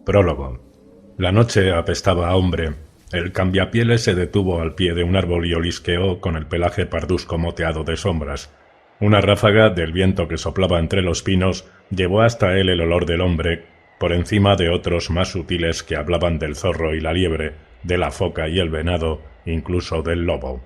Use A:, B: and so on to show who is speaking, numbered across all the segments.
A: Prólogo. La noche apestaba a hombre. El cambiapieles se detuvo al pie de un árbol y olisqueó con el pelaje parduzco moteado de sombras. Una ráfaga del viento que soplaba entre los pinos llevó hasta él el olor del hombre, por encima de otros más sutiles que hablaban del zorro y la liebre, de la foca y el venado, incluso del lobo.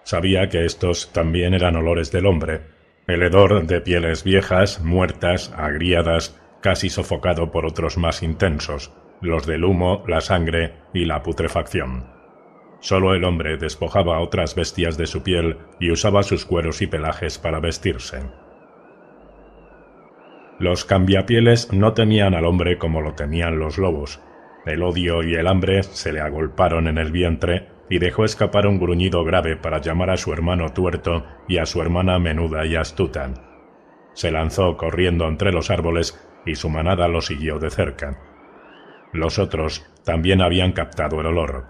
A: Sabía que estos también eran olores del hombre, el hedor de pieles viejas, muertas, agriadas, casi sofocado por otros más intensos, los del humo, la sangre y la putrefacción. Solo el hombre despojaba a otras bestias de su piel y usaba sus cueros y pelajes para vestirse. Los cambiapieles no temían al hombre como lo temían los lobos. El odio y el hambre se le agolparon en el vientre y dejó escapar un gruñido grave para llamar a su hermano tuerto y a su hermana menuda y astuta. Se lanzó corriendo entre los árboles y su manada lo siguió de cerca. Los otros también habían captado el olor.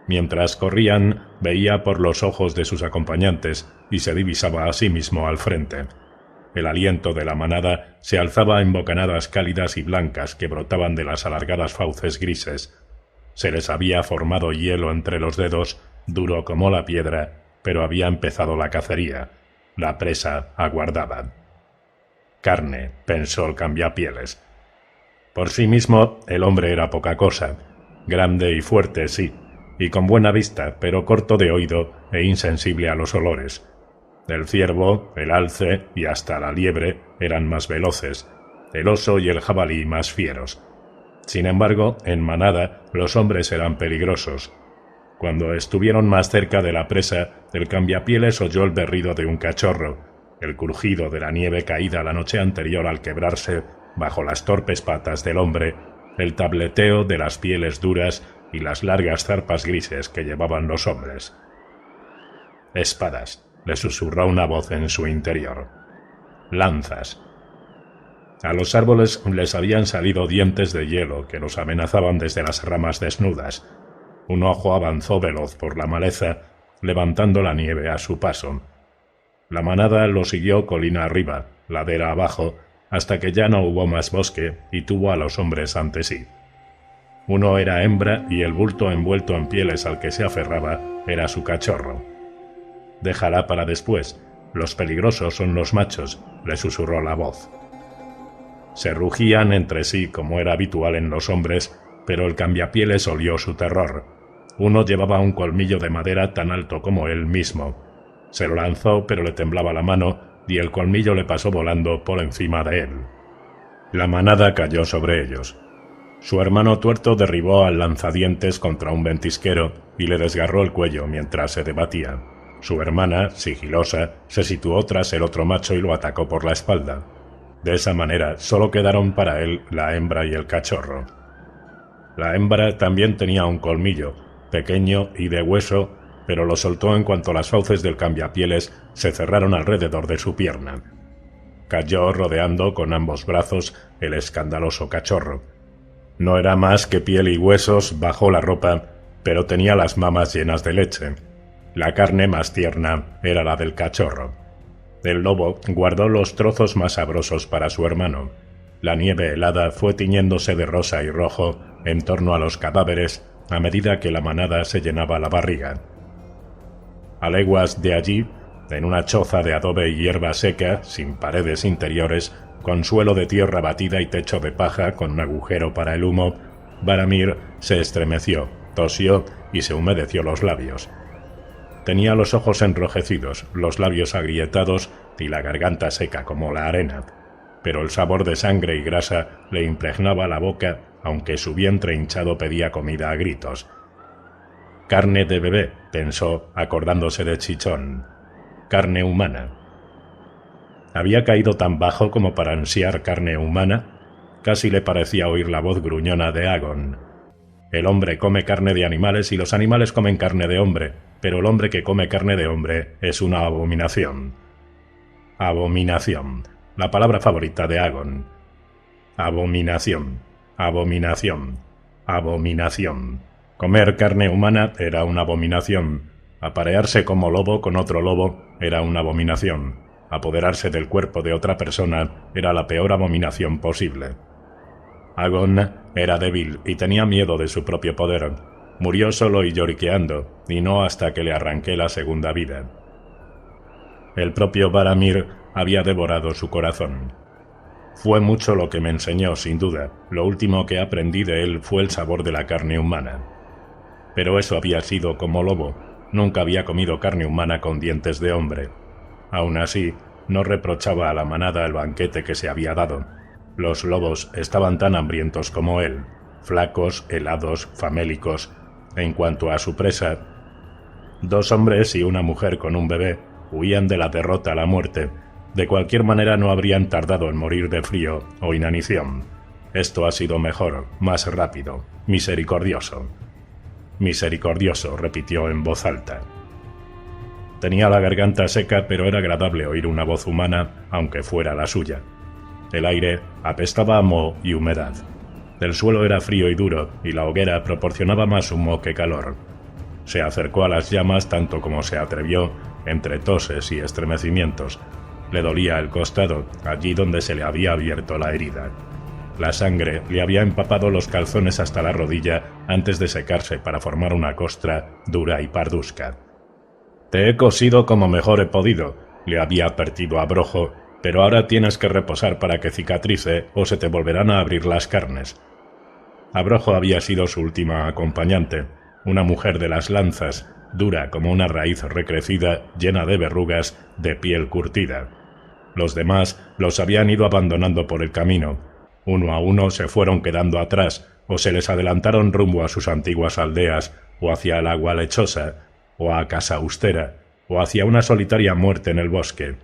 A: Mientras corrían, veía por los ojos de sus acompañantes y se divisaba a sí mismo al frente. El aliento de la manada se alzaba en bocanadas cálidas y blancas que brotaban de las alargadas fauces grises. Se les había formado hielo entre los dedos, duro como la piedra, pero había empezado la cacería. La presa aguardaba. Carne, pensó el cambiapieles. Por sí mismo, el hombre era poca cosa. Grande y fuerte, sí, y con buena vista, pero corto de oído e insensible a los olores. El ciervo, el alce y hasta la liebre eran más veloces, el oso y el jabalí más fieros. Sin embargo, en manada, los hombres eran peligrosos. Cuando estuvieron más cerca de la presa, el cambiapieles oyó el berrido de un cachorro, el crujido de la nieve caída la noche anterior al quebrarse bajo las torpes patas del hombre, el tableteo de las pieles duras y las largas zarpas grises que llevaban los hombres. «Espadas», le susurró una voz en su interior. «Lanzas». A los árboles les habían salido dientes de hielo que los amenazaban desde las ramas desnudas. Un ojo avanzó veloz por la maleza, levantando la nieve a su paso. La manada lo siguió colina arriba, ladera abajo, hasta que ya no hubo más bosque y tuvo a los hombres ante sí. Uno era hembra y el bulto envuelto en pieles al que se aferraba era su cachorro. «Déjala para después, los peligrosos son los machos», le susurró la voz. Se rugían entre sí como era habitual en los hombres, pero el cambiapieles olió su terror. Uno llevaba un colmillo de madera tan alto como él mismo. Se lo lanzó, pero le temblaba la mano y el colmillo le pasó volando por encima de él. La manada cayó sobre ellos. Su hermano tuerto derribó al lanzadientes contra un ventisquero y le desgarró el cuello mientras se debatía. Su hermana, sigilosa, se situó tras el otro macho y lo atacó por la espalda. De esa manera solo quedaron para él la hembra y el cachorro. La hembra también tenía un colmillo, pequeño y de hueso, pero lo soltó en cuanto las fauces del cambiapieles se cerraron alrededor de su pierna. Cayó rodeando con ambos brazos el escandaloso cachorro. No era más que piel y huesos bajo la ropa, pero tenía las mamas llenas de leche. La carne más tierna era la del cachorro. El lobo guardó los trozos más sabrosos para su hermano. La nieve helada fue tiñéndose de rosa y rojo en torno a los cadáveres a medida que la manada se llenaba la barriga. A leguas de allí, en una choza de adobe y hierba seca, sin paredes interiores, con suelo de tierra batida y techo de paja con un agujero para el humo, Varamir se estremeció, tosió y se humedeció los labios. Tenía los ojos enrojecidos, los labios agrietados y la garganta seca como la arena, pero el sabor de sangre y grasa le impregnaba la boca, aunque su vientre hinchado pedía comida a gritos. «Carne de bebé», pensó, acordándose de Chichón. «Carne humana». Había caído tan bajo como para ansiar carne humana. Casi le parecía oír la voz gruñona de Agon. «El hombre come carne de animales y los animales comen carne de hombre, pero el hombre que come carne de hombre es una abominación». Abominación, la palabra favorita de Agon. Abominación, abominación, abominación. Comer carne humana era una abominación. Aparearse como lobo con otro lobo era una abominación. Apoderarse del cuerpo de otra persona era la peor abominación posible. Agon era débil y tenía miedo de su propio poder. Murió solo y lloriqueando, y no hasta que le arranqué la segunda vida. El propio Varamir había devorado su corazón. Fue mucho lo que me enseñó, sin duda. Lo último que aprendí de él fue el sabor de la carne humana. Pero eso había sido como lobo. Nunca había comido carne humana con dientes de hombre. Aún así, no reprochaba a la manada el banquete que se había dado. Los lobos estaban tan hambrientos como él, flacos, helados, famélicos. En cuanto a su presa, 2 hombres y una mujer con un bebé huían de la derrota a la muerte. De cualquier manera no habrían tardado en morir de frío o inanición. Esto ha sido mejor, más rápido, misericordioso. Misericordioso, repitió en voz alta. Tenía la garganta seca, pero era agradable oír una voz humana, aunque fuera la suya. El aire apestaba a moho y humedad. El suelo era frío y duro, y la hoguera proporcionaba más humo que calor. Se acercó a las llamas tanto como se atrevió, entre toses y estremecimientos. Le dolía el costado, allí donde se le había abierto la herida. La sangre le había empapado los calzones hasta la rodilla antes de secarse para formar una costra dura y pardusca. «Te he cosido como mejor he podido», le había advertido a Brojo, «pero ahora tienes que reposar para que cicatrice o se te volverán a abrir las carnes». Abrojo había sido su última acompañante, una mujer de las lanzas, dura como una raíz recrecida, llena de verrugas, de piel curtida. Los demás los habían ido abandonando por el camino. Uno a uno se fueron quedando atrás, o se les adelantaron rumbo a sus antiguas aldeas, o hacia el agua lechosa, o a Casa Austera, o hacia una solitaria muerte en el bosque.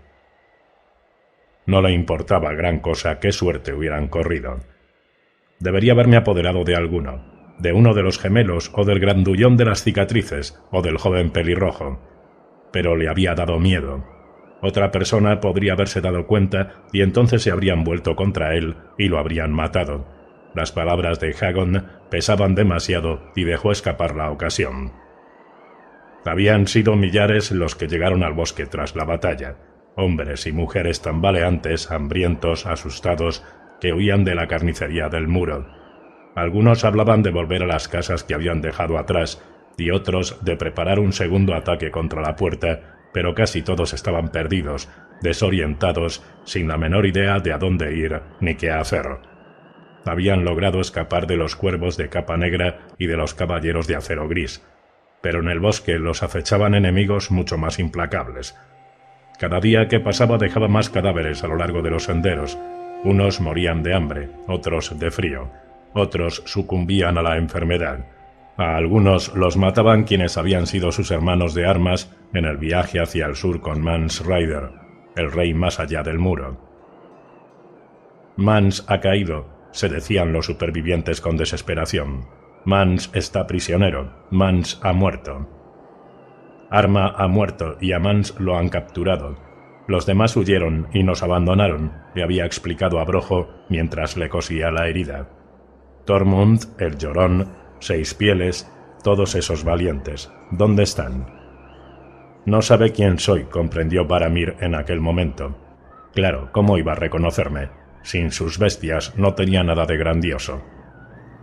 A: No le importaba gran cosa qué suerte hubieran corrido. Debería haberme apoderado de alguno, de uno de los gemelos, o del grandullón de las cicatrices, o del joven pelirrojo. Pero le había dado miedo. Otra persona podría haberse dado cuenta y entonces se habrían vuelto contra él y lo habrían matado. Las palabras de Hagon pesaban demasiado y dejó escapar la ocasión. Habían sido millares los que llegaron al bosque tras la batalla, hombres y mujeres tambaleantes, hambrientos, asustados, que huían de la carnicería del muro. Algunos hablaban de volver a las casas que habían dejado atrás y otros de preparar un segundo ataque contra la puerta, pero casi todos estaban perdidos, desorientados, sin la menor idea de a dónde ir ni qué hacer. Habían logrado escapar de los cuervos de capa negra y de los caballeros de acero gris, pero en el bosque los acechaban enemigos mucho más implacables. Cada día que pasaba dejaba más cadáveres a lo largo de los senderos. Unos morían de hambre, otros de frío, otros sucumbían a la enfermedad. A algunos los mataban quienes habían sido sus hermanos de armas en el viaje hacia el sur con Mance Rayder, el rey más allá del muro. «Mance ha caído», se decían los supervivientes con desesperación. «Mance está prisionero, Mance ha muerto». Arma ha muerto y a Mance lo han capturado. Los demás huyeron y nos abandonaron, le había explicado a Brojo mientras le cosía la herida. Tormund, el llorón, Seis Pieles, todos esos valientes, ¿dónde están? No sabe quién soy, comprendió Varamir en aquel momento. Claro, ¿cómo iba a reconocerme? Sin sus bestias no tenía nada de grandioso.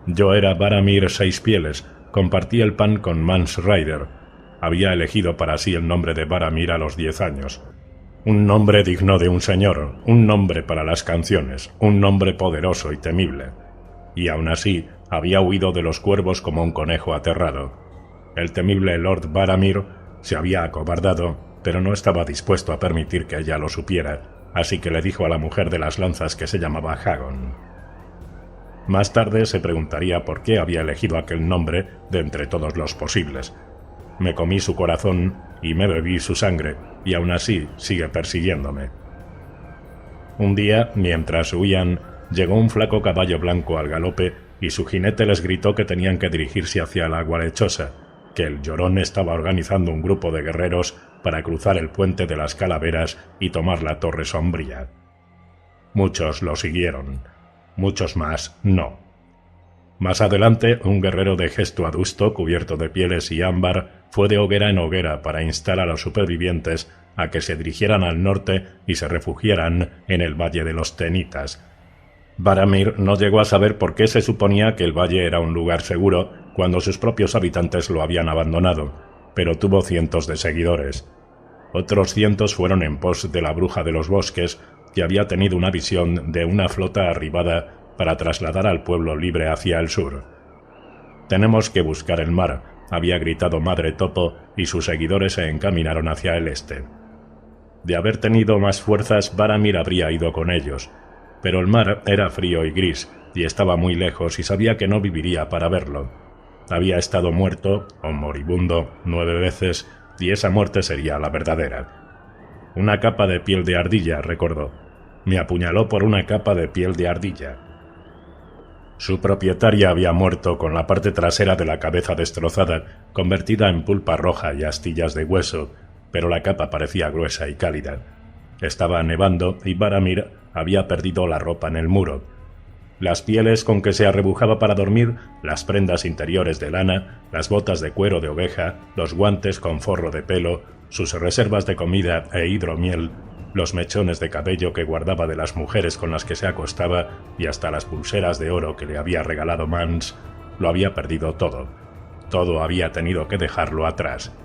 A: Yo era Varamir Seis Pieles, compartí el pan con Mance Rayder. Había elegido para sí el nombre de Varamir a los 10 años. Un nombre digno de un señor, un nombre para las canciones, un nombre poderoso y temible. Y aún así, había huido de los cuervos como un conejo aterrado. El temible Lord Varamir se había acobardado, pero no estaba dispuesto a permitir que ella lo supiera, así que le dijo a la mujer de las lanzas que se llamaba Hagon. Más tarde se preguntaría por qué había elegido aquel nombre de entre todos los posibles. Me comí su corazón y me bebí su sangre, y aún así sigue persiguiéndome. Un día, mientras huían, llegó un flaco caballo blanco al galope y su jinete les gritó que tenían que dirigirse hacia el agua lechosa, que el llorón estaba organizando un grupo de guerreros para cruzar el puente de las Calaveras y tomar la Torre Sombría. Muchos lo siguieron, muchos más no. Más adelante, un guerrero de gesto adusto, cubierto de pieles y ámbar, fue de hoguera en hoguera para instar a los supervivientes a que se dirigieran al norte y se refugiaran en el Valle de los Tenitas. Varamir no llegó a saber por qué se suponía que el valle era un lugar seguro cuando sus propios habitantes lo habían abandonado, pero tuvo cientos de seguidores. Otros cientos fueron en pos de la bruja de los bosques, que había tenido una visión de una flota arribada para trasladar al pueblo libre hacia el sur. «Tenemos que buscar el mar», había gritado Madre Topo, y sus seguidores se encaminaron hacia el este. De haber tenido más fuerzas, Varamir habría ido con ellos, pero el mar era frío y gris, y estaba muy lejos y sabía que no viviría para verlo. Había estado muerto, o moribundo, 9 veces, y esa muerte sería la verdadera. «Una capa de piel de ardilla», recordó. «Me apuñaló por una capa de piel de ardilla». Su propietaria había muerto con la parte trasera de la cabeza destrozada, convertida en pulpa roja y astillas de hueso, pero la capa parecía gruesa y cálida. Estaba nevando y Varamir había perdido la ropa en el muro. Las pieles con que se arrebujaba para dormir, las prendas interiores de lana, las botas de cuero de oveja, los guantes con forro de pelo, sus reservas de comida e hidromiel, los mechones de cabello que guardaba de las mujeres con las que se acostaba y hasta las pulseras de oro que le había regalado Mans, lo había perdido todo. Todo había tenido que dejarlo atrás.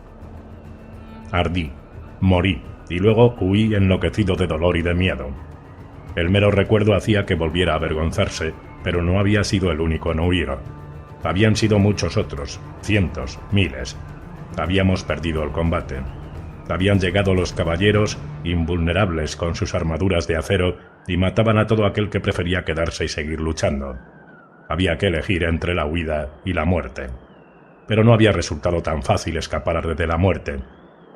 A: Ardí, morí, y luego huí enloquecido de dolor y de miedo. El mero recuerdo hacía que volviera a avergonzarse, pero no había sido el único en huir. Habían sido muchos otros, cientos, miles. Habíamos perdido el combate. Habían llegado los caballeros, invulnerables con sus armaduras de acero, y mataban a todo aquel que prefería quedarse y seguir luchando. Había que elegir entre la huida y la muerte. Pero no había resultado tan fácil escapar de la muerte.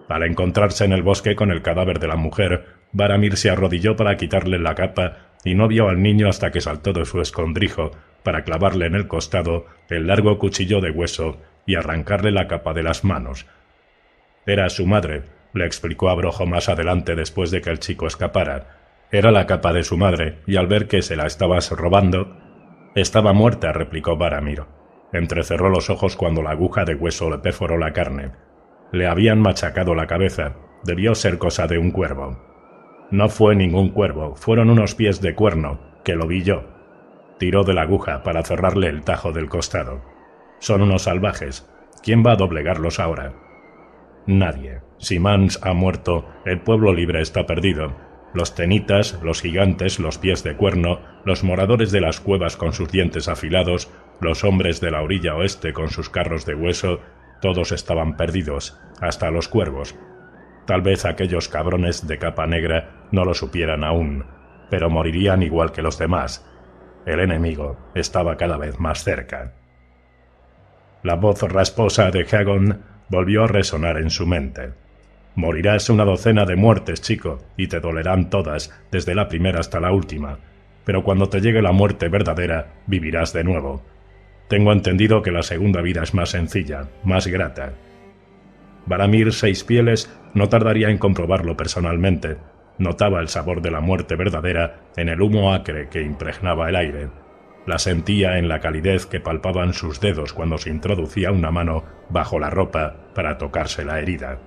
A: Al encontrarse en el bosque con el cadáver de la mujer, Varamir se arrodilló para quitarle la capa y no vio al niño hasta que saltó de su escondrijo para clavarle en el costado el largo cuchillo de hueso y arrancarle la capa de las manos. Era su madre, le explicó Abrojo más adelante después de que el chico escapara. Era la capa de su madre, y al ver que se la estabas robando... «Estaba muerta», replicó Varamir. Entrecerró los ojos cuando la aguja de hueso le perforó la carne. Le habían machacado la cabeza. Debió ser cosa de un cuervo. No fue ningún cuervo, fueron unos pies de cuerno, que lo vi yo. Tiró de la aguja para cerrarle el tajo del costado. Son unos salvajes. ¿Quién va a doblegarlos ahora? Nadie. Si Mans ha muerto, el pueblo libre está perdido. Los tenitas, los gigantes, los pies de cuerno, los moradores de las cuevas con sus dientes afilados, los hombres de la orilla oeste con sus carros de hueso, todos estaban perdidos, hasta los cuervos. Tal vez aquellos cabrones de capa negra no lo supieran aún, pero morirían igual que los demás. El enemigo estaba cada vez más cerca. La voz rasposa de Hagon volvió a resonar en su mente. «Morirás una docena de muertes, chico, y te dolerán todas, desde la primera hasta la última. Pero cuando te llegue la muerte verdadera, vivirás de nuevo. Tengo entendido que la segunda vida es más sencilla, más grata». Varamir Seispieles no tardaría en comprobarlo personalmente. Notaba el sabor de la muerte verdadera en el humo acre que impregnaba el aire. La sentía en la calidez que palpaban sus dedos cuando se introducía una mano bajo la ropa para tocarse la herida.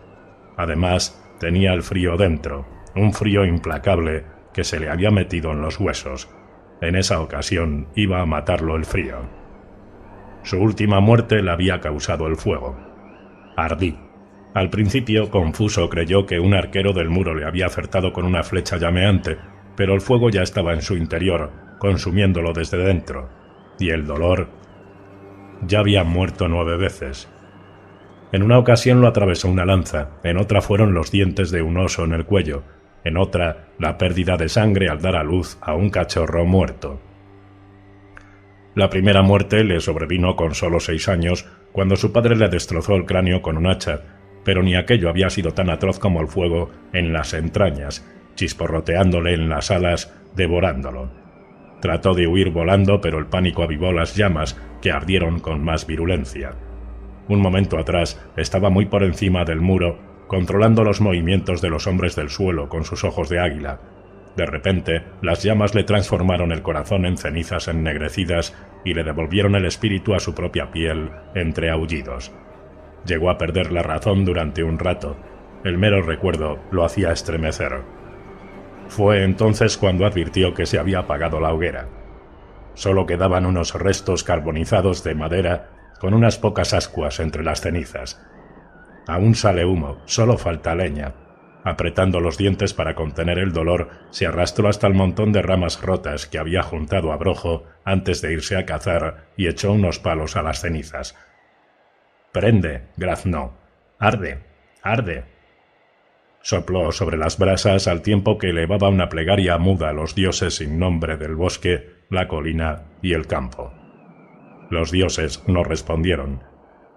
A: Además, tenía el frío dentro, un frío implacable que se le había metido en los huesos. En esa ocasión iba a matarlo el frío. Su última muerte la había causado el fuego. Ardí. Al principio, confuso, creyó que un arquero del muro le había acertado con una flecha llameante, pero el fuego ya estaba en su interior, consumiéndolo desde dentro. Y el dolor... Ya había muerto 9 veces. En una ocasión lo atravesó una lanza, en otra fueron los dientes de un oso en el cuello, en otra la pérdida de sangre al dar a luz a un cachorro muerto. La primera muerte le sobrevino con solo 6 años, cuando su padre le destrozó el cráneo con un hacha, pero ni aquello había sido tan atroz como el fuego en las entrañas, chisporroteándole en las alas, devorándolo. Trató de huir volando, pero el pánico avivó las llamas, que ardieron con más virulencia. Un momento atrás estaba muy por encima del muro, controlando los movimientos de los hombres del suelo con sus ojos de águila. De repente, las llamas le transformaron el corazón en cenizas ennegrecidas y le devolvieron el espíritu a su propia piel entre aullidos. Llegó a perder la razón durante un rato. El mero recuerdo lo hacía estremecer. Fue entonces cuando advirtió que se había apagado la hoguera. Solo quedaban unos restos carbonizados de madera con unas pocas ascuas entre las cenizas. Aún sale humo, solo falta leña. Apretando los dientes para contener el dolor, se arrastró hasta el montón de ramas rotas que había juntado Abrojo antes de irse a cazar y echó unos palos a las cenizas. «Prende», graznó. «Arde, arde». Sopló sobre las brasas al tiempo que elevaba una plegaria muda a los dioses sin nombre del bosque, la colina y el campo. Los dioses no respondieron.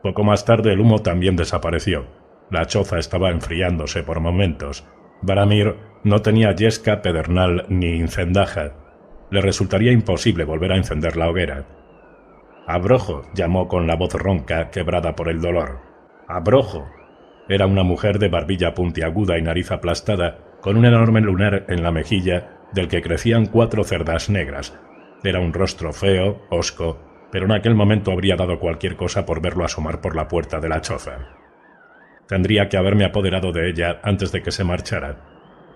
A: Poco más tarde el humo también desapareció. La choza estaba enfriándose por momentos. Varamir no tenía yesca, pedernal ni incendaja. Le resultaría imposible volver a encender la hoguera. «Abrojo», llamó con la voz ronca, quebrada por el dolor. «Abrojo». Era una mujer de barbilla puntiaguda y nariz aplastada, con un enorme lunar en la mejilla, del que crecían 4 cerdas negras. Era un rostro feo, hosco, pero en aquel momento habría dado cualquier cosa por verlo asomar por la puerta de la choza. Tendría que haberme apoderado de ella antes de que se marchara.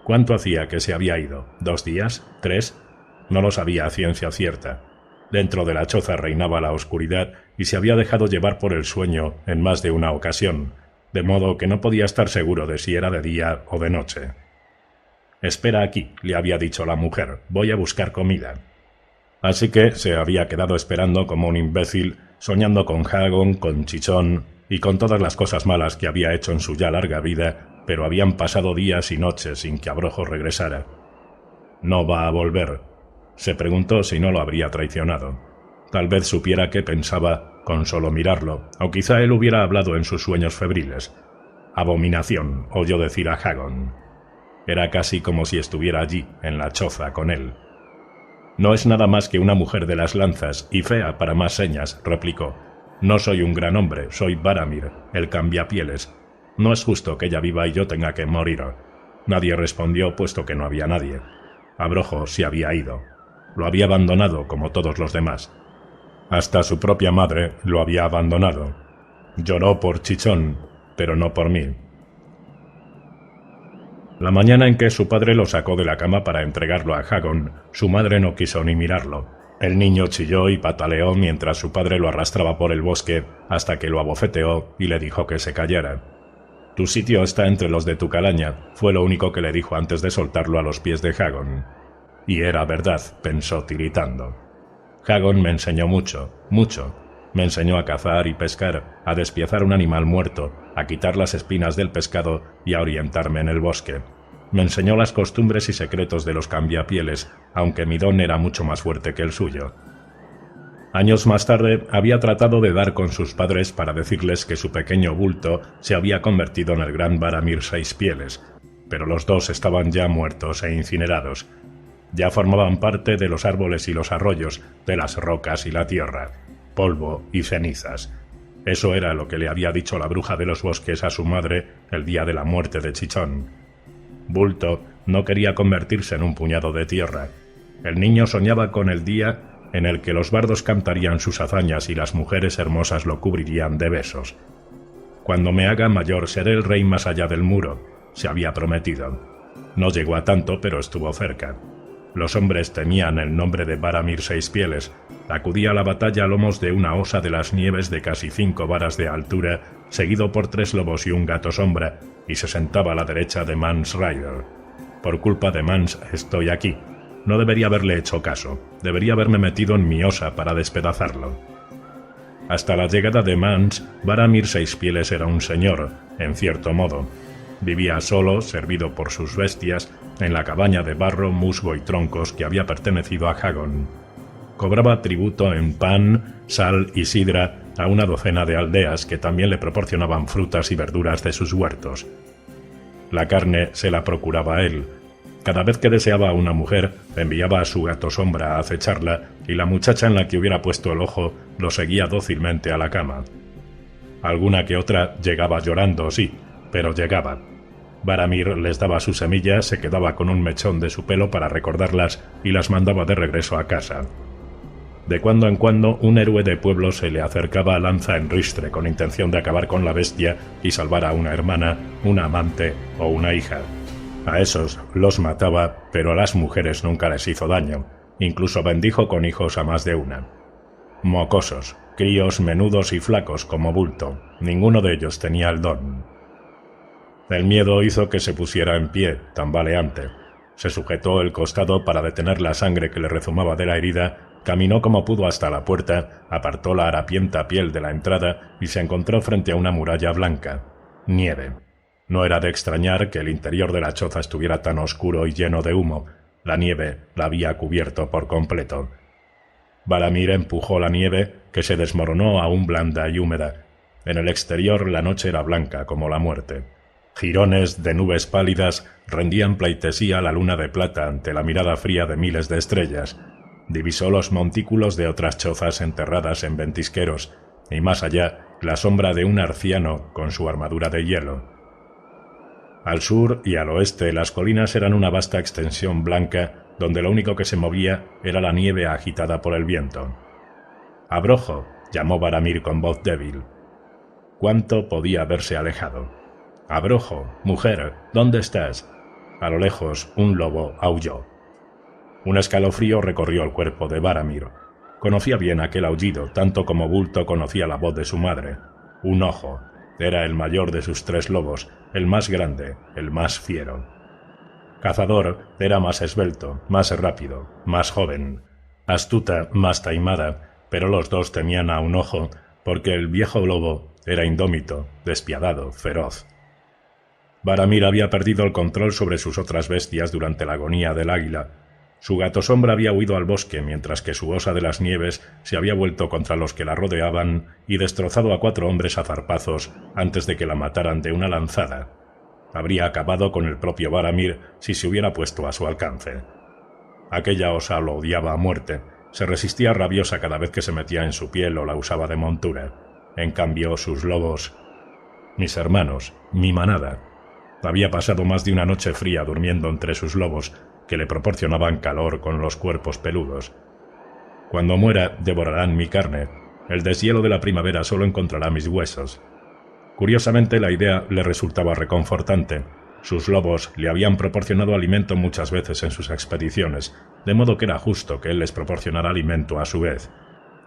A: ¿Cuánto hacía que se había ido? ¿2 días? ¿3? No lo sabía a ciencia cierta. Dentro de la choza reinaba la oscuridad y se había dejado llevar por el sueño en más de una ocasión, de modo que no podía estar seguro de si era de día o de noche. «Espera aquí», le había dicho la mujer, «voy a buscar comida». Así que se había quedado esperando como un imbécil, soñando con Hagon, con Chichón y con todas las cosas malas que había hecho en su ya larga vida, pero habían pasado días y noches sin que Abrojo regresara. «¿No va a volver?», se preguntó si no lo habría traicionado. Tal vez supiera qué pensaba con solo mirarlo, o quizá él hubiera hablado en sus sueños febriles. «Abominación», oyó decir a Hagon. Era casi como si estuviera allí, en la choza, con él. «No es nada más que una mujer de las lanzas, y fea para más señas», replicó. «No soy un gran hombre, soy Varamir, el cambiapieles. No es justo que ella viva y yo tenga que morir». Nadie respondió, puesto que no había nadie. Abrojo se había ido. Lo había abandonado como todos los demás. Hasta su propia madre lo había abandonado. Lloró por Chichón, pero no por mí. La mañana en que su padre lo sacó de la cama para entregarlo a Hagon, su madre no quiso ni mirarlo. El niño chilló y pataleó mientras su padre lo arrastraba por el bosque hasta que lo abofeteó y le dijo que se callara. «Tu sitio está entre los de tu calaña», fue lo único que le dijo antes de soltarlo a los pies de Hagon. Y era verdad, pensó tiritando. Hagon me enseñó mucho, mucho. Me enseñó a cazar y pescar, a despiezar un animal muerto, a quitar las espinas del pescado y a orientarme en el bosque. Me enseñó las costumbres y secretos de los cambiapieles, aunque mi don era mucho más fuerte que el suyo. Años más tarde había tratado de dar con sus padres para decirles que su pequeño bulto se había convertido en el gran Varamir Seis Pieles, pero los dos estaban ya muertos e incinerados. Ya formaban parte de los árboles y los arroyos, de las rocas y la tierra, polvo y cenizas. Eso era lo que le había dicho la bruja de los bosques a su madre el día de la muerte de Chichón. Bulto no quería convertirse en un puñado de tierra. El niño soñaba con el día en el que los bardos cantarían sus hazañas y las mujeres hermosas lo cubrirían de besos. «Cuando me haga mayor seré el rey más allá del muro», se había prometido. No llegó a tanto, pero estuvo cerca. Los hombres temían el nombre de Varamir Seis Pieles. Acudía a la batalla a lomos de una osa de las nieves de casi 5 varas de altura, seguido por 3 lobos y un gato sombra, y se sentaba a la derecha de Mans Rider. Por culpa de Mans estoy aquí. No debería haberle hecho caso. Debería haberme metido en mi osa para despedazarlo. Hasta la llegada de Mans, Varamir Seis Pieles era un señor, en cierto modo. Vivía solo, servido por sus bestias, en la cabaña de barro, musgo y troncos que había pertenecido a Hagon. Cobraba tributo en pan, sal y sidra a una docena de aldeas que también le proporcionaban frutas y verduras de sus huertos. La carne se la procuraba él. Cada vez que deseaba a una mujer, enviaba a su gato sombra a acecharla y la muchacha en la que hubiera puesto el ojo lo seguía dócilmente a la cama. Alguna que otra llegaba llorando, sí, pero llegaba. Varamir les daba sus semillas, se quedaba con un mechón de su pelo para recordarlas y las mandaba de regreso a casa. De cuando en cuando un héroe de pueblo se le acercaba a lanza en ristre con intención de acabar con la bestia y salvar a una hermana, una amante o una hija. A esos los mataba, pero a las mujeres nunca les hizo daño, Incluso bendijo con hijos a más de una. Mocosos, críos menudos y flacos como bulto, ninguno de ellos tenía el don. El miedo hizo que se pusiera en pie, tambaleante. Se sujetó el costado para detener la sangre que le rezumaba de la herida, caminó como pudo hasta la puerta, apartó la harapienta piel de la entrada y se encontró frente a una muralla blanca. Nieve. No era de extrañar que el interior de la choza estuviera tan oscuro y lleno de humo. La nieve la había cubierto por completo. Varamir empujó la nieve, que se desmoronó aún blanda y húmeda. En el exterior la noche era blanca como la muerte. Jirones de nubes pálidas rendían pleitesía a la luna de plata ante la mirada fría de miles de estrellas. Divisó los montículos de otras chozas enterradas en ventisqueros, y más allá, la sombra de un arciano con su armadura de hielo. Al sur y al oeste las colinas eran una vasta extensión blanca, donde lo único que se movía era la nieve agitada por el viento. «Abrojo», llamó Varamir con voz débil. ¿Cuánto podía haberse alejado? «Abrojo, mujer, ¿dónde estás?» A lo lejos, un lobo aulló. Un escalofrío recorrió el cuerpo de Varamir. Conocía bien aquel aullido, tanto como Bulto conocía la voz de su madre. Un ojo. Era el mayor de sus 3 lobos, el más grande, el más fiero. Cazador era más esbelto, más rápido, más joven. Astuta, más taimada, pero los dos temían a un ojo, porque el viejo lobo era indómito, despiadado, feroz. Varamir había perdido el control sobre sus otras bestias durante la agonía del águila. Su gato sombra había huido al bosque, mientras que su osa de las nieves se había vuelto contra los que la rodeaban y destrozado a 4 hombres a zarpazos antes de que la mataran de una lanzada. Habría acabado con el propio Varamir si se hubiera puesto a su alcance. Aquella osa lo odiaba a muerte, se resistía rabiosa cada vez que se metía en su piel o la usaba de montura. En cambio, sus lobos... mis hermanos, mi manada... Había pasado más de una noche fría durmiendo entre sus lobos, que le proporcionaban calor con los cuerpos peludos. Cuando muera, devorarán mi carne. El deshielo de la primavera solo encontrará mis huesos. Curiosamente, la idea le resultaba reconfortante. Sus lobos le habían proporcionado alimento muchas veces en sus expediciones, de modo que era justo que él les proporcionara alimento a su vez.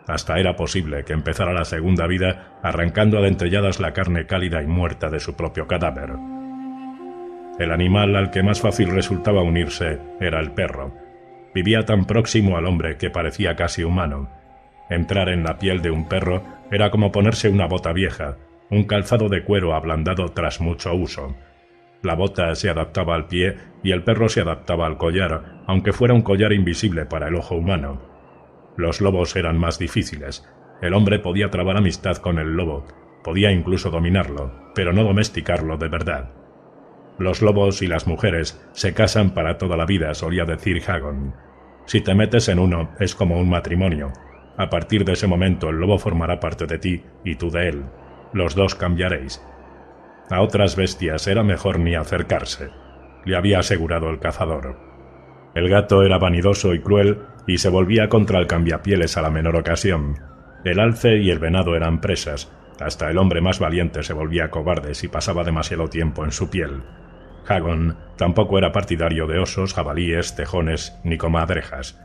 A: Hasta era posible que empezara la segunda vida arrancando a dentelladas la carne cálida y muerta de su propio cadáver. El animal al que más fácil resultaba unirse era el perro. Vivía tan próximo al hombre que parecía casi humano. Entrar en la piel de un perro era como ponerse una bota vieja, un calzado de cuero ablandado tras mucho uso. La bota se adaptaba al pie y el perro se adaptaba al collar, aunque fuera un collar invisible para el ojo humano. Los lobos eran más difíciles. El hombre podía trabar amistad con el lobo, podía incluso dominarlo, pero no domesticarlo de verdad. Los lobos y las mujeres se casan para toda la vida, solía decir Hagon. Si te metes en uno, es como un matrimonio. A partir de ese momento el lobo formará parte de ti y tú de él. Los dos cambiaréis. A otras bestias era mejor ni acercarse, le había asegurado el cazador. El gato era vanidoso y cruel y se volvía contra el cambiapieles a la menor ocasión. El alce y el venado eran presas. Hasta el hombre más valiente se volvía cobarde si pasaba demasiado tiempo en su piel. Hagon tampoco era partidario de osos, jabalíes, tejones ni comadrejas.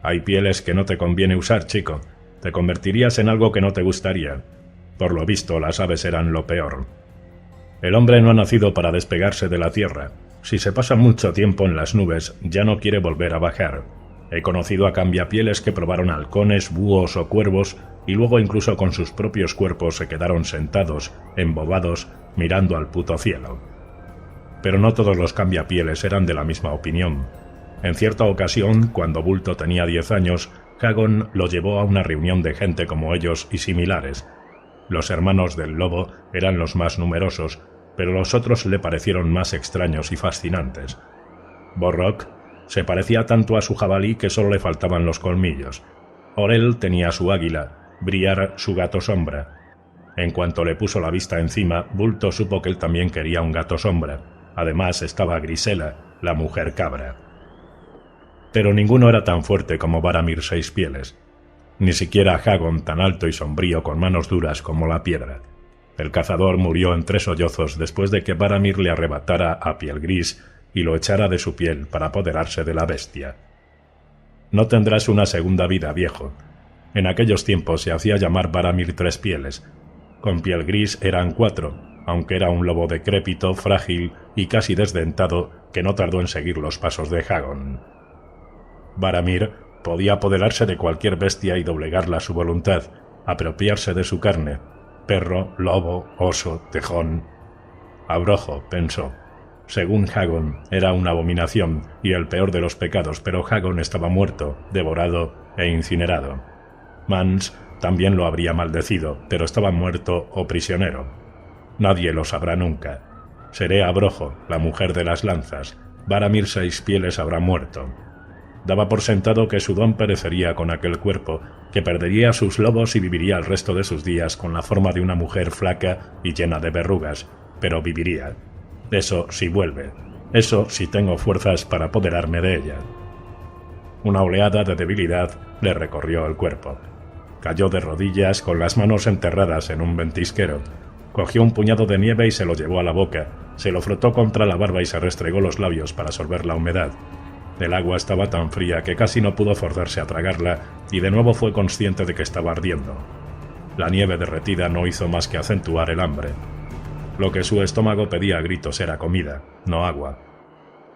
A: Hay pieles que no te conviene usar, chico. Te convertirías en algo que no te gustaría. Por lo visto, las aves eran lo peor. El hombre no ha nacido para despegarse de la tierra. Si se pasa mucho tiempo en las nubes, ya no quiere volver a bajar. He conocido a cambiapieles que probaron halcones, búhos o cuervos y luego incluso con sus propios cuerpos se quedaron sentados, embobados, mirando al puto cielo. Pero no todos los cambiapieles eran de la misma opinión. En cierta ocasión, cuando Bulto tenía 10 años, Hagon lo llevó a una reunión de gente como ellos y similares. Los hermanos del lobo eran los más numerosos, pero los otros le parecieron más extraños y fascinantes. Borrock se parecía tanto a su jabalí que solo le faltaban los colmillos. Orel tenía su águila, Briar su gato sombra. En cuanto le puso la vista encima, Bulto supo que él también quería un gato sombra. Además estaba Grisela, la mujer cabra. Pero ninguno era tan fuerte como Varamir Seispieles. Ni siquiera Hagon, tan alto y sombrío con manos duras como la piedra. El cazador murió en 3 sollozos después de que Varamir le arrebatara a Piel Gris y lo echara de su piel para apoderarse de la bestia. No tendrás una segunda vida, viejo. En aquellos tiempos se hacía llamar Varamir Tres Pieles. Con piel gris eran 4, aunque era un lobo decrépito, frágil y casi desdentado que no tardó en seguir los pasos de Hagon. Varamir podía apoderarse de cualquier bestia y doblegarla a su voluntad, apropiarse de su carne. Perro, lobo, oso, tejón. Abrojo, pensó. Según Hagon, era una abominación y el peor de los pecados, pero Hagon estaba muerto, devorado e incinerado. Mans también lo habría maldecido, pero estaba muerto o prisionero. Nadie lo sabrá nunca. Seré Abrojo, la mujer de las lanzas. Varamir Seis Pieles habrá muerto. Daba por sentado que su don perecería con aquel cuerpo, que perdería sus lobos y viviría el resto de sus días con la forma de una mujer flaca y llena de verrugas, pero viviría. Eso si vuelve. Eso si tengo fuerzas para apoderarme de ella. Una oleada de debilidad le recorrió el cuerpo. Cayó de rodillas con las manos enterradas en un ventisquero. Cogió un puñado de nieve y se lo llevó a la boca. Se lo frotó contra la barba y se restregó los labios para sorber la humedad. El agua estaba tan fría que casi no pudo forzarse a tragarla y de nuevo fue consciente de que estaba ardiendo. La nieve derretida no hizo más que acentuar el hambre. Lo que su estómago pedía a gritos era comida, no agua.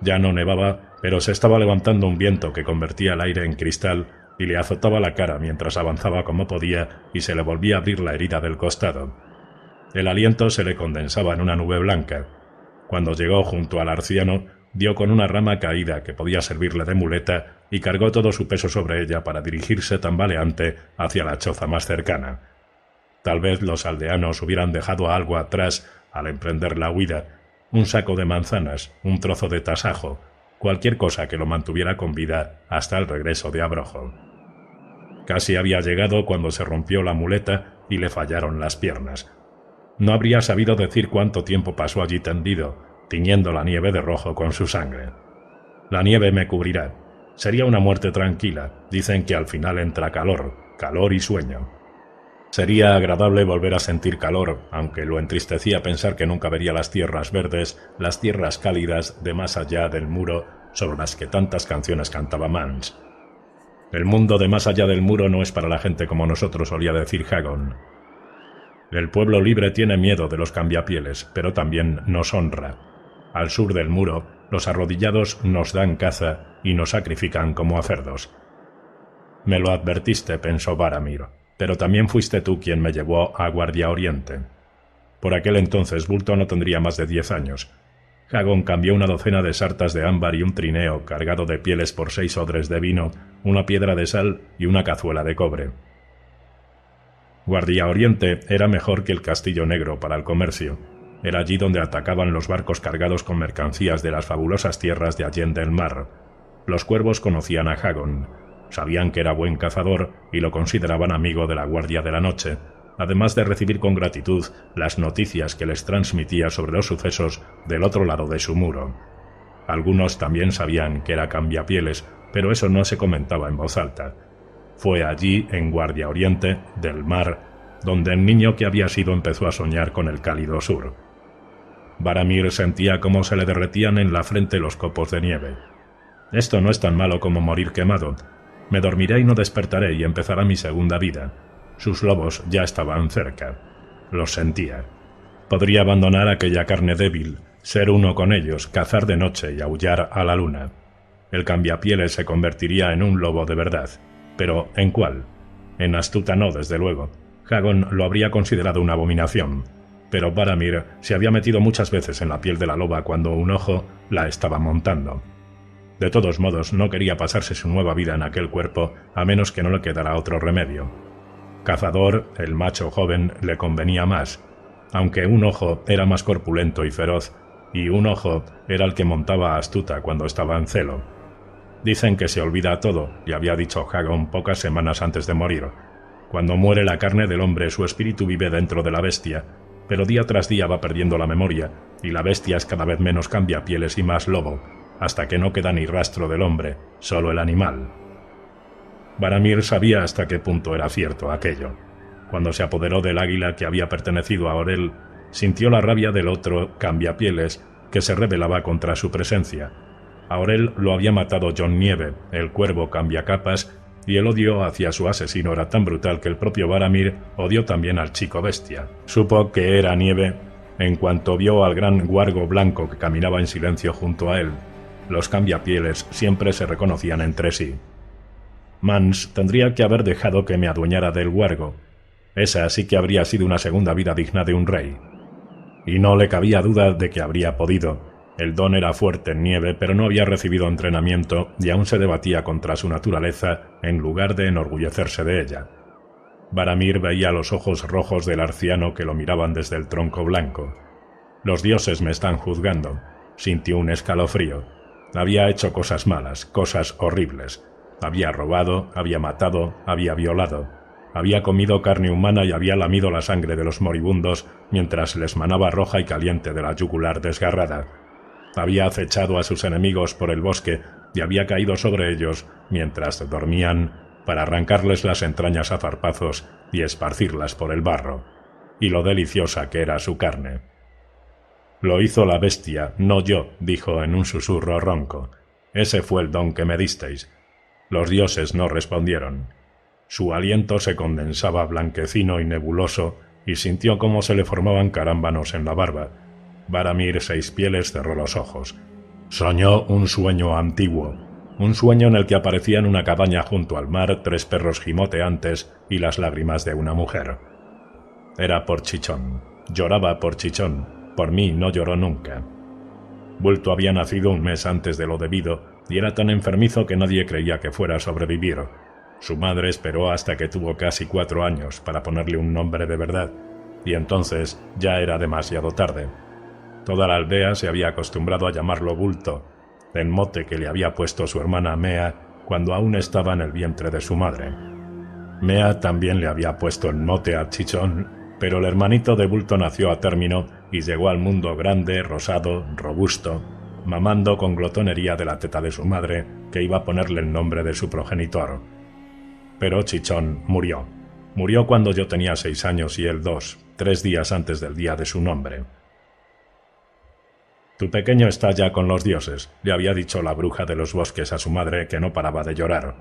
A: Ya no nevaba, pero se estaba levantando un viento que convertía el aire en cristal y le azotaba la cara mientras avanzaba como podía y se le volvía a abrir la herida del costado. El aliento se le condensaba en una nube blanca. Cuando llegó junto al arciano, dio con una rama caída que podía servirle de muleta y cargó todo su peso sobre ella para dirigirse tambaleante hacia la choza más cercana. Tal vez los aldeanos hubieran dejado algo atrás al emprender la huida, un saco de manzanas, un trozo de tasajo, cualquier cosa que lo mantuviera con vida hasta el regreso de Abrojo. Casi había llegado cuando se rompió la muleta y le fallaron las piernas. No habría sabido decir cuánto tiempo pasó allí tendido, tiñendo la nieve de rojo con su sangre. La nieve me cubrirá. Sería una muerte tranquila. Dicen que al final entra calor y sueño. Sería agradable volver a sentir calor, aunque lo entristecía pensar que nunca vería las tierras verdes, las tierras cálidas de más allá del muro sobre las que tantas canciones cantaba Mans. El mundo de más allá del muro no es para la gente como nosotros, solía decir Hagon. El pueblo libre tiene miedo de los cambiapieles, pero también nos honra. Al sur del muro, los arrodillados nos dan caza y nos sacrifican como a cerdos. Me lo advertiste, pensó Varamir, pero también fuiste tú quien me llevó a Guardia Oriente. Por aquel entonces Bulto no tendría más de 10 años. Hagon cambió una docena de sartas de ámbar y un trineo cargado de pieles por 6 odres de vino, una piedra de sal y una cazuela de cobre. Guardia Oriente era mejor que el Castillo Negro para el comercio. Era allí donde atacaban los barcos cargados con mercancías de las fabulosas tierras de allende el mar. Los cuervos conocían a Hagon, sabían que era buen cazador y lo consideraban amigo de la Guardia de la Noche, además de recibir con gratitud las noticias que les transmitía sobre los sucesos del otro lado de su muro. Algunos también sabían que era cambiapieles, pero eso no se comentaba en voz alta. Fue allí, en Guardia Oriente, del mar, donde el niño que había sido empezó a soñar con el cálido sur. Varamir sentía cómo se le derretían en la frente los copos de nieve. Esto no es tan malo como morir quemado. Me dormiré y no despertaré y empezará mi segunda vida. Sus lobos ya estaban cerca. Los sentía. Podría abandonar aquella carne débil, ser uno con ellos, cazar de noche y aullar a la luna. El cambiapieles se convertiría en un lobo de verdad. ¿Pero en cuál? En astuta no, desde luego. Hagon lo habría considerado una abominación. Pero Varamir se había metido muchas veces en la piel de la loba cuando un ojo la estaba montando. De todos modos, no quería pasarse su nueva vida en aquel cuerpo, a menos que no le quedara otro remedio. Cazador, el macho joven, le convenía más, aunque un ojo era más corpulento y feroz, y un ojo era el que montaba a astuta cuando estaba en celo. Dicen que se olvida todo, le había dicho Hagon pocas semanas antes de morir. Cuando muere la carne del hombre, su espíritu vive dentro de la bestia, pero día tras día va perdiendo la memoria, y la bestia es cada vez menos cambiapieles y más lobo, hasta que no queda ni rastro del hombre, solo el animal. Varamir sabía hasta qué punto era cierto aquello. Cuando se apoderó del águila que había pertenecido a Orel, sintió la rabia del otro cambiapieles que se rebelaba contra su presencia. A Orell lo había matado John Nieve, el cuervo cambiacapas, y el odio hacia su asesino era tan brutal que el propio Varamir odió también al chico bestia. Supo que era Nieve en cuanto vio al gran guargo blanco que caminaba en silencio junto a él. Los cambiapieles siempre se reconocían entre sí. Mans tendría que haber dejado que me adueñara del guargo. Esa sí que habría sido una segunda vida digna de un rey. Y no le cabía duda de que habría podido. El don era fuerte en Nieve, pero no había recibido entrenamiento y aún se debatía contra su naturaleza en lugar de enorgullecerse de ella. Varamir veía los ojos rojos del arciano que lo miraban desde el tronco blanco. «Los dioses me están juzgando», sintió un escalofrío. Había hecho cosas malas, cosas horribles. Había robado, había matado, había violado. Había comido carne humana y había lamido la sangre de los moribundos mientras les manaba roja y caliente de la yugular desgarrada. Había acechado a sus enemigos por el bosque y había caído sobre ellos mientras dormían para arrancarles las entrañas a zarpazos y esparcirlas por el barro, y lo deliciosa que era su carne. «Lo hizo la bestia, no yo», dijo en un susurro ronco. «Ese fue el don que me disteis». Los dioses no respondieron. Su aliento se condensaba blanquecino y nebuloso y sintió cómo se le formaban carámbanos en la barba. Varamir Seispieles cerró los ojos. Soñó un sueño antiguo, un sueño en el que aparecían una cabaña junto al mar, 3 perros gimoteantes y las lágrimas de una mujer. Era por Chichón. Lloraba por Chichón. Por mí no lloró nunca. Bulto había nacido un mes antes de lo debido y era tan enfermizo que nadie creía que fuera a sobrevivir. Su madre esperó hasta que tuvo casi 4 años para ponerle un nombre de verdad, y entonces ya era demasiado tarde. Toda la aldea se había acostumbrado a llamarlo Bulto, el mote que le había puesto su hermana Mea cuando aún estaba en el vientre de su madre. Mea también le había puesto el mote a Chichón, pero el hermanito de Bulto nació a término y llegó al mundo grande, rosado, robusto, mamando con glotonería de la teta de su madre, que iba a ponerle el nombre de su progenitor. Pero Chichón murió. Murió cuando yo tenía 6 años y él 2, 3 días antes del día de su nombre. «Tu pequeño está ya con los dioses», le había dicho la bruja de los bosques a su madre, que no paraba de llorar.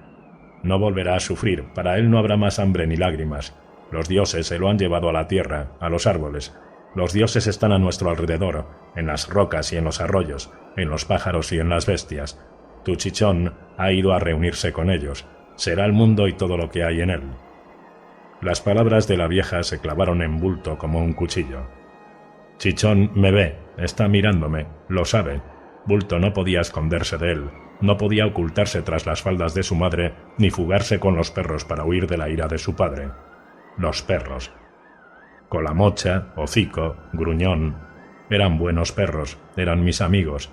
A: «No volverá a sufrir, para él no habrá más hambre ni lágrimas. Los dioses se lo han llevado a la tierra, a los árboles. Los dioses están a nuestro alrededor, en las rocas y en los arroyos, en los pájaros y en las bestias. Tu Chichón ha ido a reunirse con ellos. Será el mundo y todo lo que hay en él». Las palabras de la vieja se clavaron en Bulto como un cuchillo. «Chichón me ve, está mirándome, lo sabe». Bulto no podía esconderse de él, no podía ocultarse tras las faldas de su madre, ni fugarse con los perros para huir de la ira de su padre. Los perros. Colamocha, Hocico, Gruñón. Eran buenos perros, eran mis amigos.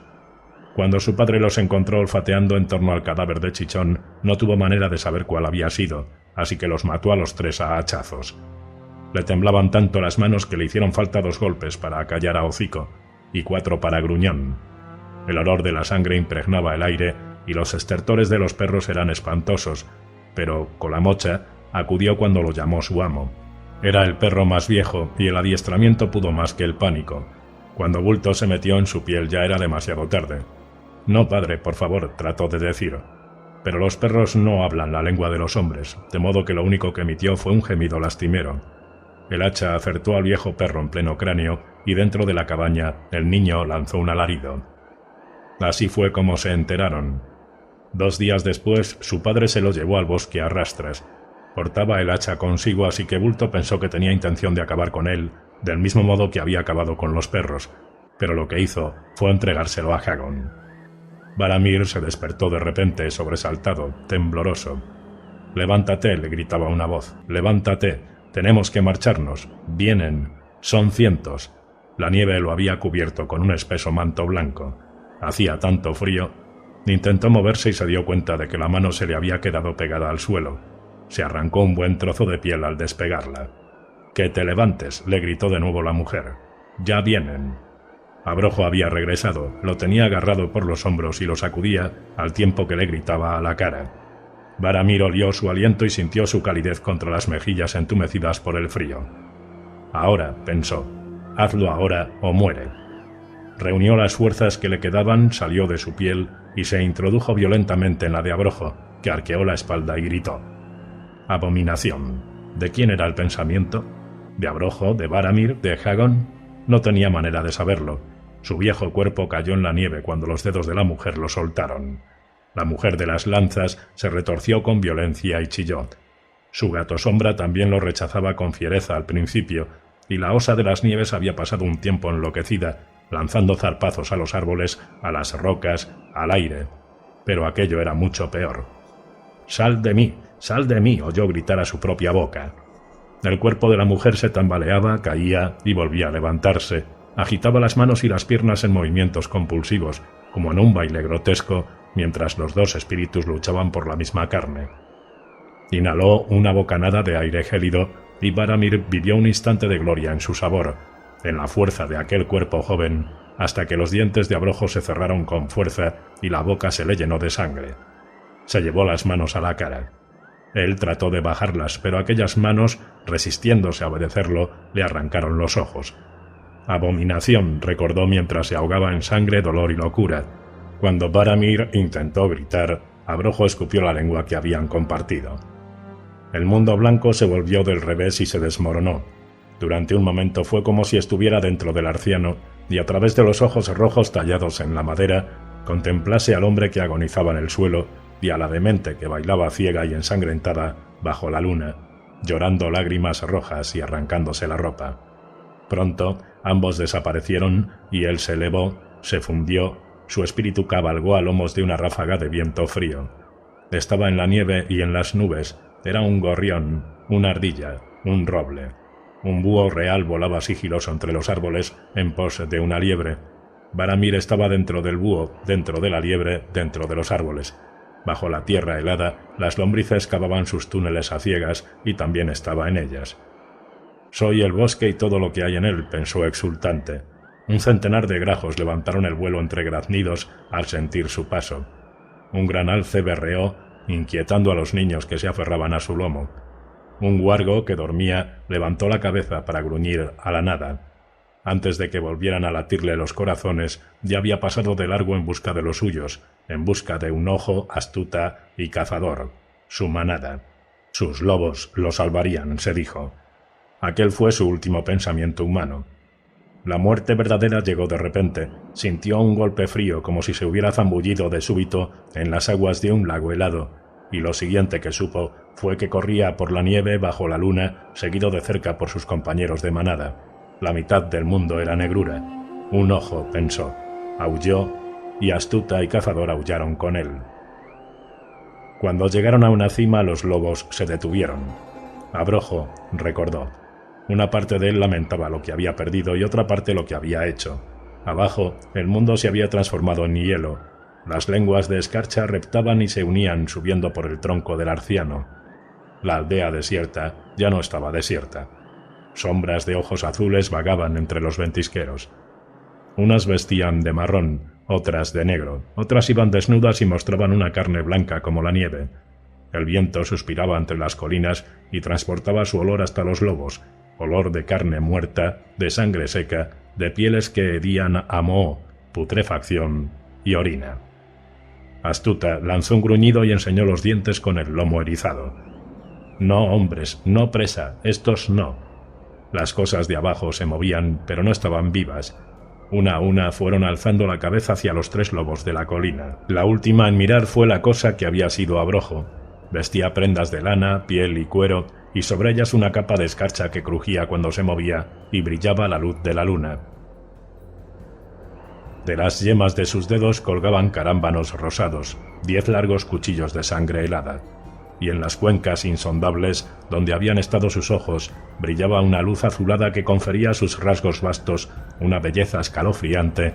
A: Cuando su padre los encontró olfateando en torno al cadáver de Chichón, no tuvo manera de saber cuál había sido, así que los mató a los 3 a hachazos. Le temblaban tanto las manos que le hicieron falta 2 golpes para acallar a Hocico, y 4 para Gruñón. El olor de la sangre impregnaba el aire y los estertores de los perros eran espantosos, pero Colamocha acudió cuando lo llamó su amo. Era el perro más viejo y el adiestramiento pudo más que el pánico. Cuando Bulto se metió en su piel ya era demasiado tarde. «No, padre, por favor», trató de decir. Pero los perros no hablan la lengua de los hombres, de modo que lo único que emitió fue un gemido lastimero. El hacha acertó al viejo perro en pleno cráneo y dentro de la cabaña el niño lanzó un alarido. Así fue como se enteraron. 2 días después su padre se lo llevó al bosque a rastras. Portaba el hacha consigo, así que Bulto pensó que tenía intención de acabar con él, del mismo modo que había acabado con los perros, pero lo que hizo fue entregárselo a Hagon. Varamir se despertó de repente, sobresaltado, tembloroso. «Levántate», le gritaba una voz, «levántate, tenemos que marcharnos, vienen, son cientos». La nieve lo había cubierto con un espeso manto blanco. Hacía tanto frío. Intentó moverse y se dio cuenta de que la mano se le había quedado pegada al suelo. Se arrancó un buen trozo de piel al despegarla. «Que te levantes», le gritó de nuevo la mujer. «Ya vienen». Abrojo había regresado, lo tenía agarrado por los hombros y lo sacudía al tiempo que le gritaba a la cara. Varamir olió su aliento y sintió su calidez contra las mejillas entumecidas por el frío. «Ahora», pensó, «hazlo ahora o muere». Reunió las fuerzas que le quedaban, salió de su piel y se introdujo violentamente en la de Abrojo, que arqueó la espalda y gritó. Abominación. ¿De quién era el pensamiento? ¿De Abrojo, de Varamir, de Hagon? No tenía manera de saberlo. Su viejo cuerpo cayó en la nieve cuando los dedos de la mujer lo soltaron. La mujer de las lanzas se retorció con violencia y chilló. Su gato sombra también lo rechazaba con fiereza al principio, y la osa de las nieves había pasado un tiempo enloquecida, lanzando zarpazos a los árboles, a las rocas, al aire. Pero aquello era mucho peor. «¡Sal de mí! ¡Sal de mí!», oyó gritar a su propia boca. El cuerpo de la mujer se tambaleaba, caía y volvía a levantarse. Agitaba las manos y las piernas en movimientos compulsivos, como en un baile grotesco, mientras los dos espíritus luchaban por la misma carne. Inhaló una bocanada de aire gélido y Varamir vivió un instante de gloria en su sabor, en la fuerza de aquel cuerpo joven, hasta que los dientes de Abrojo se cerraron con fuerza y la boca se le llenó de sangre. Se llevó las manos a la cara. Él trató de bajarlas, pero aquellas manos, resistiéndose a obedecerlo, le arrancaron los ojos. «Abominación», recordó mientras se ahogaba en sangre, dolor y locura. Cuando Varamir intentó gritar, Abrojo escupió la lengua que habían compartido. El mundo blanco se volvió del revés y se desmoronó. Durante un momento fue como si estuviera dentro del arciano y a través de los ojos rojos tallados en la madera contemplase al hombre que agonizaba en el suelo y a la demente que bailaba ciega y ensangrentada bajo la luna, llorando lágrimas rojas y arrancándose la ropa. Pronto ambos desaparecieron y él se elevó, se fundió, su espíritu cabalgó a lomos de una ráfaga de viento frío. Estaba en la nieve y en las nubes, era un gorrión, una ardilla, un roble. Un búho real volaba sigiloso entre los árboles en pos de una liebre. Varamir estaba dentro del búho, dentro de la liebre, dentro de los árboles. Bajo la tierra helada, las lombrices cavaban sus túneles a ciegas y también estaba en ellas. «Soy el bosque y todo lo que hay en él», pensó exultante. Un centenar de grajos levantaron el vuelo entre graznidos al sentir su paso. Un gran alce berreó, inquietando a los niños que se aferraban a su lomo. Un huargo que dormía levantó la cabeza para gruñir a la nada. Antes de que volvieran a latirle los corazones, ya había pasado de largo en busca de los suyos, en busca de un ojo, astuta y cazador, su manada. Sus lobos lo salvarían, se dijo. Aquel fue su último pensamiento humano. La muerte verdadera llegó de repente. Sintió un golpe frío como si se hubiera zambullido de súbito en las aguas de un lago helado, y lo siguiente que supo fue que corría por la nieve bajo la luna, seguido de cerca por sus compañeros de manada. La mitad del mundo era negrura. Un ojo, pensó. Aulló, y astuta y cazador aullaron con él. Cuando llegaron a una cima, los lobos se detuvieron. Abrojo, recordó. Una parte de él lamentaba lo que había perdido y otra parte lo que había hecho. Abajo, el mundo se había transformado en hielo. Las lenguas de escarcha reptaban y se unían subiendo por el tronco del arciano. La aldea desierta ya no estaba desierta. Sombras de ojos azules vagaban entre los ventisqueros. Unas vestían de marrón, otras de negro, otras iban desnudas y mostraban una carne blanca como la nieve. El viento suspiraba entre las colinas y transportaba su olor hasta los lobos, olor de carne muerta, de sangre seca, de pieles que hedían a moho, putrefacción y orina. Astuta lanzó un gruñido y enseñó los dientes con el lomo erizado. «No, hombres, no presa, estos no». Las cosas de abajo se movían, pero no estaban vivas. Una a una fueron alzando la cabeza hacia los tres lobos de la colina. La última en mirar fue la cosa que había sido Abrojo. Vestía prendas de lana, piel y cuero, y sobre ellas una capa de escarcha que crujía cuando se movía y brillaba a la luz de la luna. De las yemas de sus dedos colgaban carámbanos rosados, 10 largos cuchillos de sangre helada, y en las cuencas insondables, donde habían estado sus ojos, brillaba una luz azulada que confería a sus rasgos vastos una belleza escalofriante